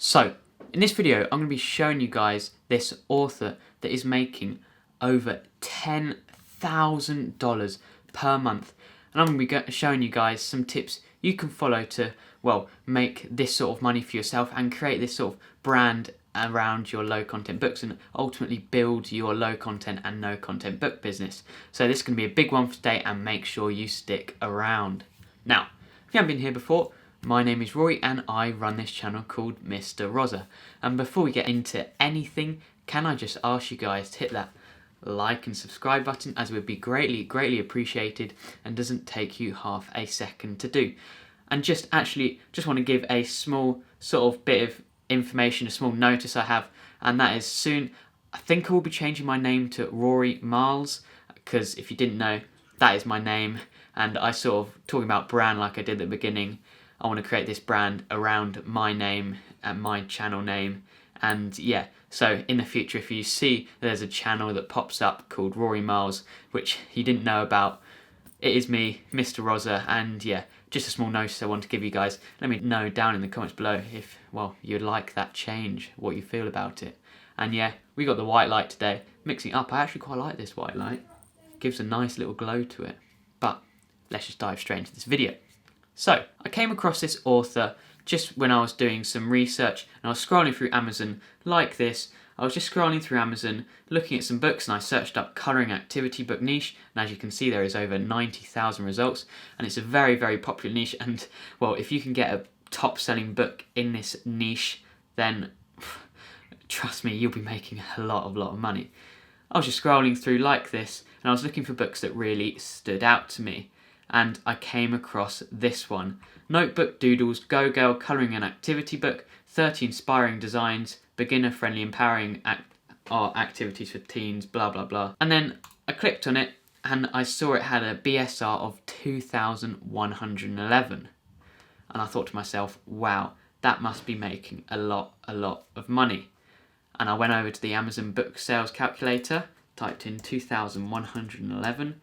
So, in this video, I'm going to be showing you guys this author that is making over $10,000 per month. And I'm going to be showing you guys some tips you can follow to, well, make this sort of money for yourself and create this sort of brand around your low content books and ultimately build your low content and no content book business. So this is going to be a big one for today, and make sure you stick around. Now, if you haven't been here before, my name is Rory and I run this channel called Mr. Roza. And before we get into anything, can I just ask you guys to hit that like and subscribe button, as it would be greatly appreciated and doesn't take you half a second to do. And just want to give a small sort of bit of information, a small notice I have, and that is soon I think I will be changing my name to Rory Miles, because if you didn't know, that is my name, and I sort of, talking about brand like I did at the beginning, I want to create this brand around my name and my channel name. And yeah, so in the future, if you see there's a channel that pops up called Rory Miles, which you didn't know about, it is me, Mr. Roza. And yeah, just a small notice I want to give you guys. Let me know down in the comments below if, well, you'd like that change, what you feel about it. And yeah, we got the white light today, mixing it up. I actually quite like this white light. It gives a nice little glow to it. But let's just dive straight into this video. So, I came across this author just when I was doing some research, and I was scrolling through Amazon like this. I was just scrolling through Amazon, looking at some books, and I searched up colouring activity book niche, and as you can see there is over 90,000 results, and it's a very popular niche. And well, if you can get a top selling book in this niche, then trust me, you'll be making a lot of money. I was just scrolling through like this, and I was looking for books that really stood out to me. And I came across this one, Notebook Doodles Go Girl Colouring and Activity Book, 30 Inspiring Designs, Beginner Friendly Empowering Art Activities for Teens, blah blah blah. And then I clicked on it and I saw it had a BSR of 2,111. And I thought to myself, wow, that must be making a lot of money. And I went over to the Amazon book sales calculator, typed in 2,111,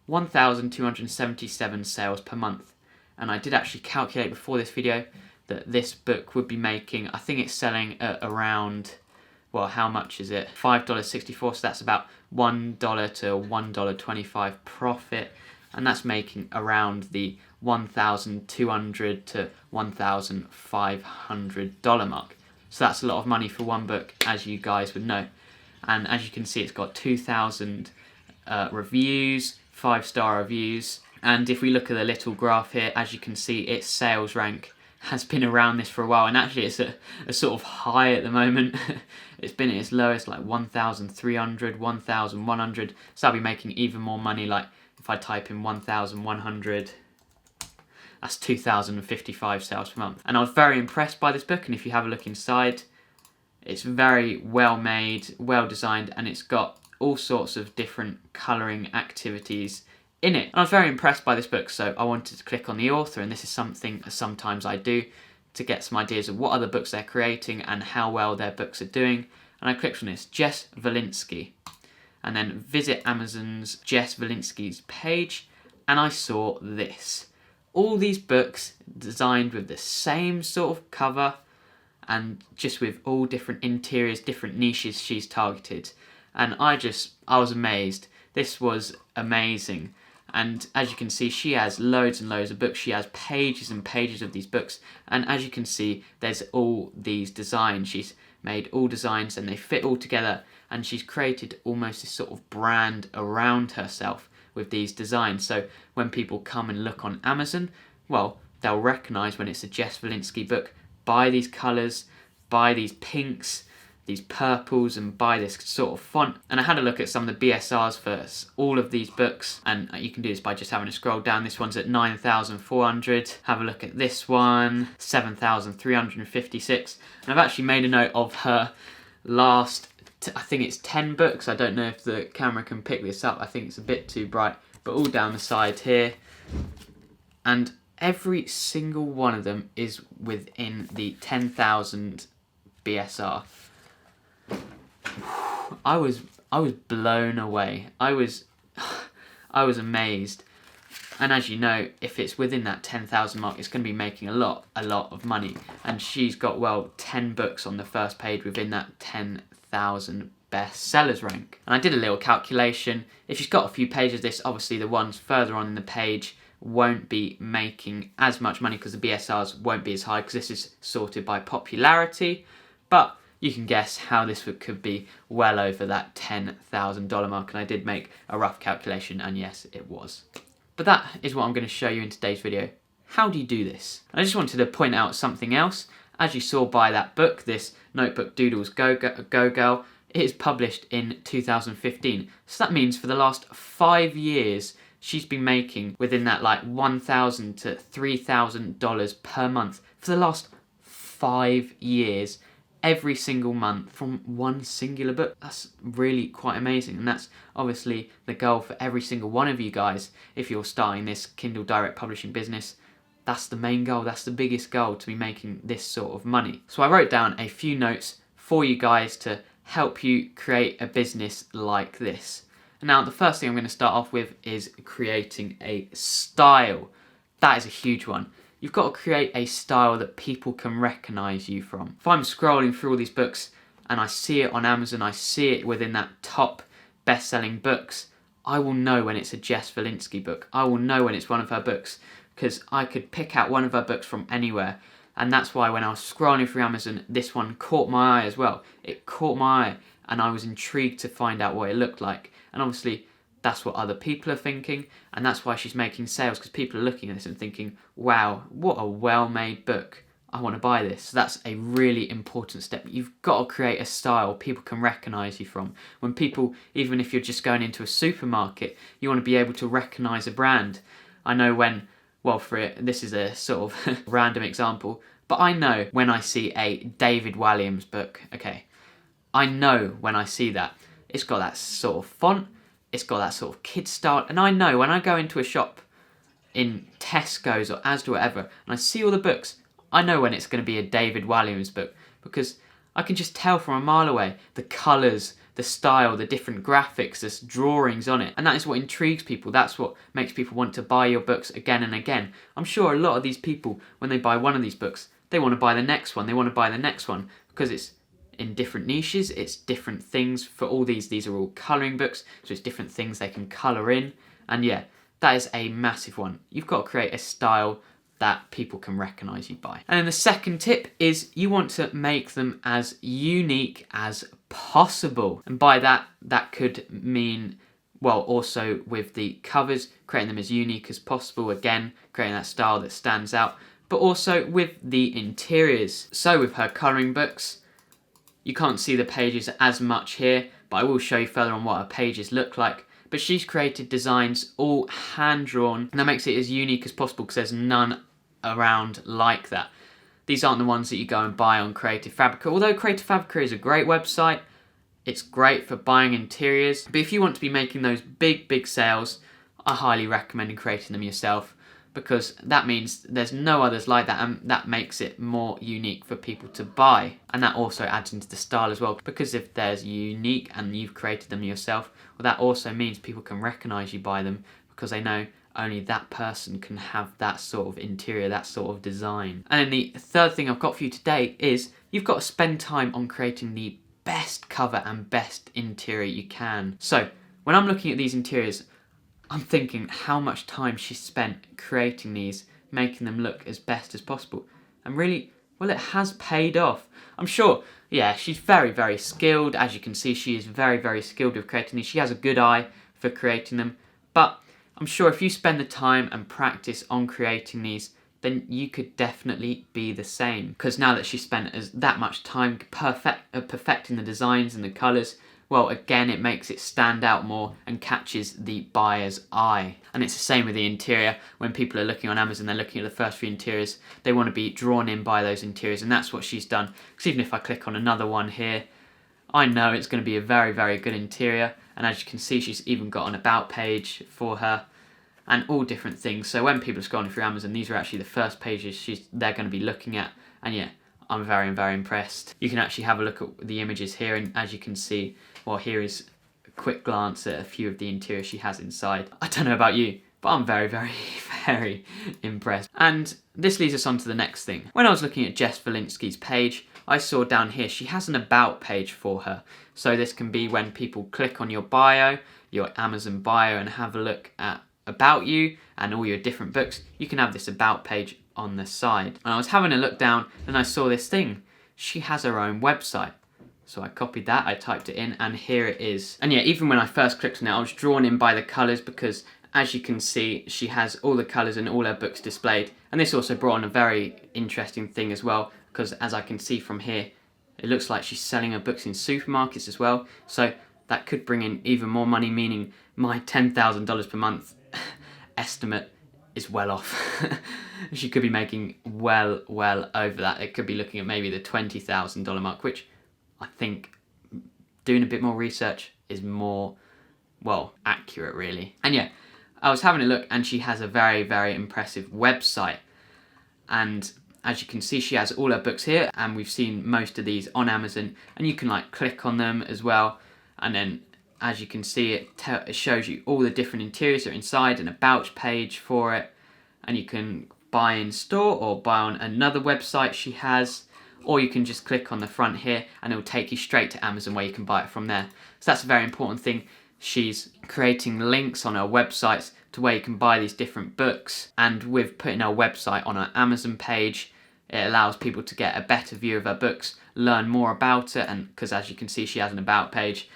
1,277 sales per month. And I did actually calculate before this video that this book would be making, I think it's selling at around, well, how much is it? $5.64, so that's about $1 to $1.25 profit, and that's making around the $1,200 to $1,500 mark. So that's a lot of money for one book, as you guys would know. And as you can see, it's got 2,000 reviews, 5-star reviews, and if we look at the little graph here, as you can see, its sales rank has been around this for a while, and actually it's a sort of high at the moment. It's been at its lowest, like 1,300, 1,100, so I'll be making even more money. Like if I type in 1,100, that's 2,055 sales per month. And I was very impressed by this book, and if you have a look inside, it's very well made, well designed, and it's got all sorts of different colouring activities in it. And I was very impressed by this book, so I wanted to click on the author, and this is something sometimes I do to get some ideas of what other books they're creating and how well their books are doing. And I clicked on this, Jess Valinsky, and then visit Amazon's Jess Valinsky's page, and I saw this. All these books designed with the same sort of cover, and just with all different interiors, different niches she's targeted. And I was amazed. This was amazing. And as you can see, she has loads and loads of books. She has pages and pages of these books. And as you can see, there's all these designs. She's made all designs and they fit all together. And she's created almost this sort of brand around herself with these designs. So when people come and look on Amazon, well, they'll recognise when it's a Jess Valinsky book, buy these colours, buy these pinks, these purples, and buy this sort of font. And I had a look at some of the BSRs for all of these books, and you can do this by just having a scroll down. This one's at 9,400. Have a look at this one, 7,356. And I've actually made a note of her last, I think it's 10 books. I don't know if the camera can pick this up. I think it's a bit too bright, but all down the side here. And every single one of them is within the 10,000 BSR. I was blown away. I was amazed. And as you know, if it's within that 10,000 mark, it's going to be making a lot of money. And she's got, well, 10 books on the first page within that 10,000 bestsellers rank. And I did a little calculation. If she's got a few pages of this, obviously the ones further on in the page won't be making as much money because the BSRs won't be as high, because this is sorted by popularity. But you can guess how this could be well over that $10,000 mark. And I did make a rough calculation, and yes, it was. But that is what I'm going to show you in today's video. How do you do this? And I just wanted to point out something else. As you saw by that book, this Notebook Doodles Go Girl, it is published in 2015. So that means for the last 5 years, she's been making within that like $1,000 to $3,000 per month for the last 5 years. Every single month from one singular book. That's really quite amazing, and that's obviously the goal for every single one of you guys. If you're starting this Kindle Direct Publishing business, that's the main goal, that's the biggest goal, to be making this sort of money. So I wrote down a few notes for you guys to help you create a business like this. And now the first thing I'm going to start off with is creating a style. That is a huge one. You've got to create a style that people can recognise you from. If I'm scrolling through all these books and I see it on Amazon, I see it within that top best-selling books, I will know when it's a Jess Valinsky book. I will know when it's one of her books, because I could pick out one of her books from anywhere. And that's why when I was scrolling through Amazon, this one caught my eye as well. It caught my eye and I was intrigued to find out what it looked like. And obviously, that's what other people are thinking, and that's why she's making sales, because people are looking at this and thinking, wow, what a well-made book. I want to buy this. So that's a really important step. You've got to create a style people can recognise you from. When people, even if you're just going into a supermarket, you want to be able to recognise a brand. I know when, well, this is a sort of random example, but I know when I see a David Walliams book, okay, I know when I see that. It's got that sort of font, it's got that sort of kid style, and I know when I go into a shop in Tesco's or Asda or whatever, and I see all the books, I know when it's going to be a David Walliams book, because I can just tell from a mile away the colours, the style, the different graphics, the drawings on it, and that is what intrigues people. That's what makes people want to buy your books again and again. I'm sure a lot of these people, when they buy one of these books, they want to buy the next one, they want to buy the next one, because it's in different niches, it's different things for all these. These are all colouring books, so it's different things they can colour in. And yeah, that is a massive one. You've got to create a style that people can recognise you by. And then the second tip is you want to make them as unique as possible. And by that, that could mean, well, also with the covers, creating them as unique as possible. Again, creating that style that stands out. But also with the interiors. So with her colouring books, you can't see the pages as much here, but I will show you further on what her pages look like. But she's created designs all hand-drawn, and that makes it as unique as possible because there's none around like that. These aren't the ones that you go and buy on Creative Fabrica. Although Creative Fabrica is a great website, it's great for buying interiors. But if you want to be making those big sales, I highly recommend creating them yourself, because that means there's no others like that, and that makes it more unique for people to buy. And that also adds into the style as well, because if there's unique and you've created them yourself, well, that also means people can recognise you by them, because they know only that person can have that sort of interior, that sort of design. And then the third thing I've got for you today is you've got to spend time on creating the best cover and best interior you can. So when I'm looking at these interiors, I'm thinking how much time she spent creating these, making them look as best as possible. And really, well, it has paid off. I'm sure, yeah, she's very skilled. As you can see, she is very skilled with creating these. She has a good eye for creating them. But I'm sure if you spend the time and practice on creating these, then you could definitely be the same. Because now that she spent that much time perfecting the designs and the colours, well, again, it makes it stand out more and catches the buyer's eye. And it's the same with the interior. When people are looking on Amazon, they're looking at the first few interiors, they want to be drawn in by those interiors, and that's what she's done. Because even if I click on another one here, I know it's going to be a very good interior. And as you can see, she's even got an about page for her and all different things. So when people are scrolling through Amazon, these are actually the first pages they're going to be looking at. And yeah, I'm very impressed. You can actually have a look at the images here, and as you can see, well, here is a quick glance at a few of the interiors she has inside. I don't know about you, but I'm very, very, very impressed. And this leads us on to the next thing. When I was looking at Jess Valinsky's page, I saw down here she has an about page for her. So this can be when people click on your bio, your Amazon bio, and have a look at about you and all your different books. You can have this about page on the side. And I was having a look down and I saw this thing. She has her own website. So I copied that, I typed it in, and here it is. And yeah, even when I first clicked on it, I was drawn in by the colours because, as you can see, she has all the colours and all her books displayed. And this also brought on a very interesting thing as well, because as I can see from here, it looks like she's selling her books in supermarkets as well. So that could bring in even more money, meaning my $10,000 per month estimate is well off. She could be making well over that. It could be looking at maybe the $20,000 mark, which I think doing a bit more research is more, well, accurate really. And yeah, I was having a look and she has a very, very impressive website. And as you can see, she has all her books here, and we've seen most of these on Amazon, and you can like click on them as well. And then as you can see, it shows you all the different interiors that are inside, and a about page for it. And you can buy in store or buy on another website she has. Or you can just click on the front here and it will take you straight to Amazon where you can buy it from there. So that's a very important thing. She's creating links on her websites to where you can buy these different books. And with putting her website on her Amazon page, it allows people to get a better view of her books, learn more about it, and because as you can see, she has an about page.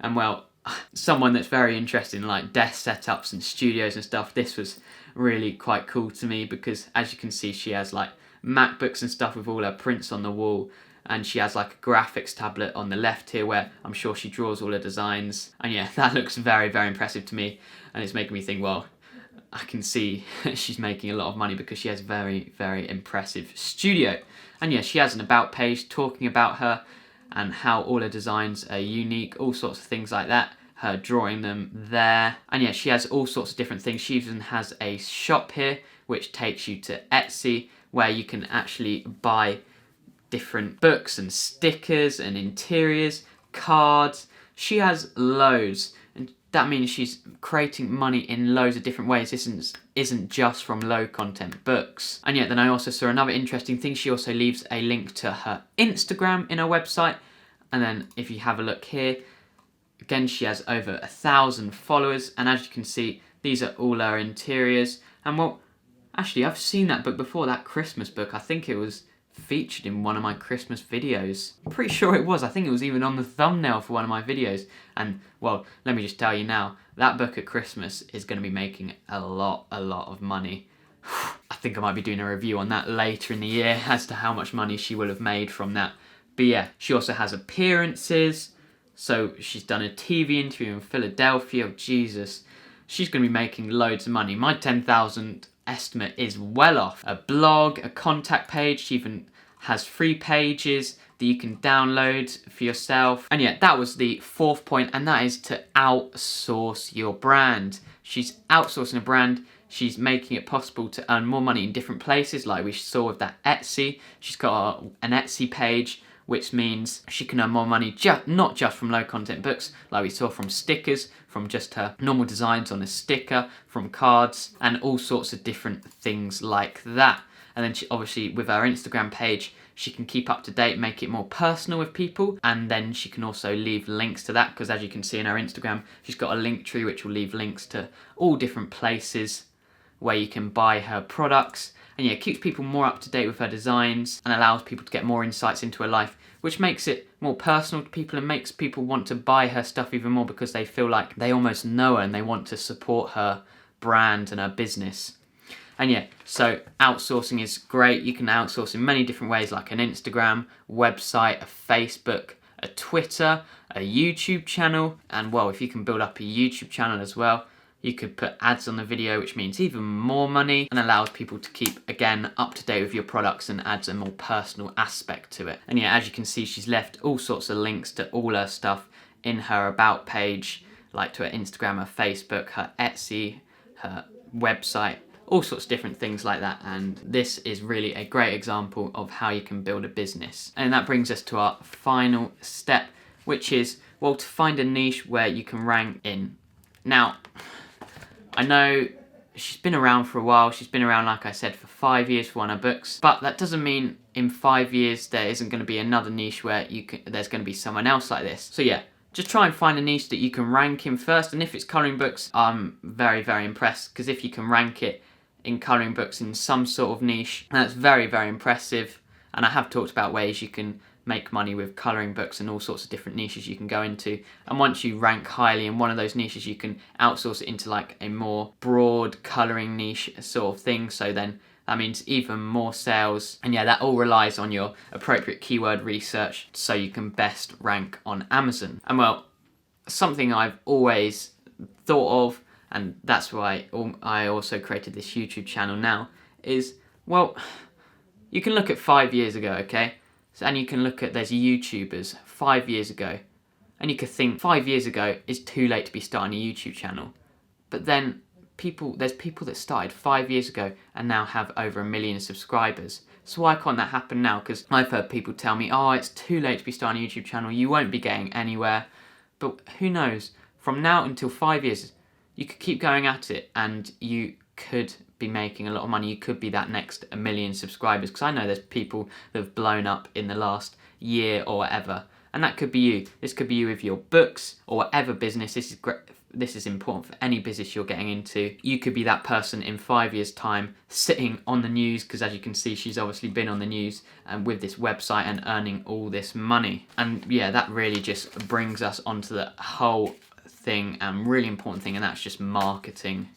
And well, someone that's very interested in like desk setups and studios and stuff, this was really quite cool to me because as you can see, she has like MacBooks and stuff with all her prints on the wall, and she has like a graphics tablet on the left here where I'm sure she draws all her designs. And yeah, that looks very, very impressive to me, and it's making me think, well, I can see she's making a lot of money because she has very, very impressive studio. And yeah, she has an about page talking about her and how all her designs are unique, all sorts of things like that, her drawing them there. And yeah, she has all sorts of different things. She even has a shop here which takes you to Etsy, where you can actually buy different books and stickers and interiors, cards. She has loads, and that means she's creating money in loads of different ways. This isn't just from low content books. And yet then I also saw another interesting thing. She also leaves a link to her Instagram in her website. And then if you have a look here, again, she has over 1,000 followers. And as you can see, these are all her interiors. And well, actually, I've seen that book before, that Christmas book. I think it was featured in one of my Christmas videos. I'm pretty sure it was. I think it was even on the thumbnail for one of my videos. And, well, let me just tell you now, that book at Christmas is going to be making a lot of money. I think I might be doing a review on that later in the year as to how much money she will have made from that. But yeah, she also has appearances. So she's done a TV interview in Philadelphia. Oh, Jesus. She's going to be making loads of money. My 10,000 estimate is well off. A blog, a contact page, she even has free pages that you can download for yourself. And yeah, that was the fourth point, and that is to outsource your brand. She's outsourcing a brand. She's making it possible to earn more money in different places, like we saw with that Etsy. She's got an Etsy page, which means she can earn more money not just from low content books, like we saw from stickers, from just her normal designs on a sticker, from cards, and all sorts of different things like that. And then she, obviously with her Instagram page, she can keep up to date, make it more personal with people, and then she can also leave links to that, because as you can see in her Instagram, she's got a link tree which will leave links to all different places where you can buy her products. And yeah, it keeps people more up to date with her designs and allows people to get more insights into her life, which makes it more personal to people and makes people want to buy her stuff even more because they feel like they almost know her and they want to support her brand and her business. And yeah, so outsourcing is great. You can outsource in many different ways, like an Instagram, website, a Facebook, a Twitter, a YouTube channel. And well, if you can build up a YouTube channel as well, you could put ads on the video, which means even more money and allows people to keep, again, up to date with your products and adds a more personal aspect to it. And yeah, as you can see, she's left all sorts of links to all her stuff in her about page, like to her Instagram, her Facebook, her Etsy, her website, all sorts of different things like that. And this is really a great example of how you can build a business. And that brings us to our final step, which is, well, to find a niche where you can rank in. Now, I know she's been around for a while. She's been around, like I said, for 5 years for one of her books. But that doesn't mean in 5 years there isn't going to be another niche where there's going to be someone else like this. So yeah, just try and find a niche that you can rank in first. And if it's colouring books, I'm very, very impressed, because if you can rank it in colouring books in some sort of niche, that's very, very impressive. And I have talked about ways you can make money with colouring books and all sorts of different niches you can go into. And once you rank highly in one of those niches, you can outsource it into like a more broad colouring niche sort of thing. So then that means even more sales. And yeah, that all relies on your appropriate keyword research so you can best rank on Amazon. And well, something I've always thought of, and that's why I also created this YouTube channel now, is, well, you can look at 5 years ago, okay? And you can look at, there's YouTubers 5 years ago, and you could think 5 years ago is too late to be starting a YouTube channel. But then there's people that started 5 years ago and now have over 1 million subscribers. So why can't that happen now? Because I've heard people tell me, oh, it's too late to be starting a YouTube channel, you won't be getting anywhere. But who knows, from now until 5 years, you could keep going at it and you could be making a lot of money. You could be that next 1 million subscribers, because I know there's people that have blown up in the last year or whatever, and that could be you. This could be you with your books or whatever business. This is great. This is important for any business you're getting into. You could be that person in 5 years' time sitting on the news, because as you can see, she's obviously been on the news and with this website and earning all this money. And yeah, that really just brings us onto the whole thing, and really important thing, and that's just marketing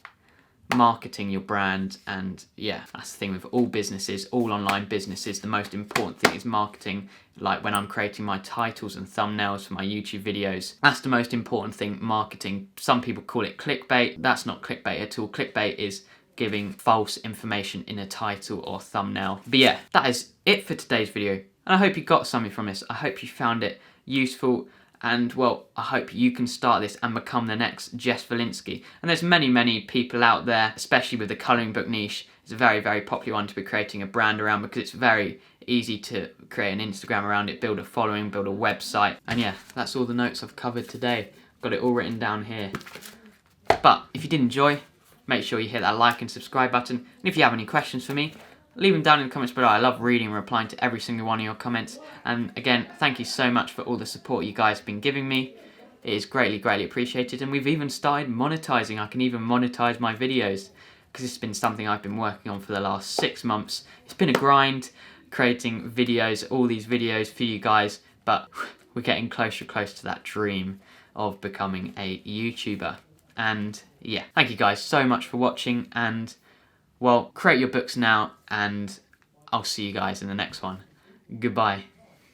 your brand. And yeah, that's the thing with all businesses, all online businesses, the most important thing is marketing. Like when I'm creating my titles and thumbnails for my YouTube videos, that's the most important thing, marketing. Some people call it clickbait. That's not clickbait at all. Clickbait is giving false information in a title or thumbnail. But yeah, that is it for today's video, and I hope you got something from this. I hope you found it useful. And well, I hope you can start this and become the next Jess Wolinsky. And there's many, many people out there, especially with the colouring book niche. It's a very, very popular one to be creating a brand around, because it's very easy to create an Instagram around it, build a following, build a website. And yeah, that's all the notes I've covered today. Got it all written down here. But if you did enjoy, make sure you hit that like and subscribe button. And if you have any questions for me, leave them down in the comments below. I love reading and replying to every single one of your comments. And again, thank you so much for all the support you guys have been giving me. It is greatly, greatly appreciated. And we've even started monetizing. I can even monetize my videos, because it's been something I've been working on for the last 6 months. It's been a grind creating videos, all these videos for you guys, but we're getting closer and closer to that dream of becoming a YouTuber. And yeah, thank you guys so much for watching, and well, create your books now, and I'll see you guys in the next one. Goodbye.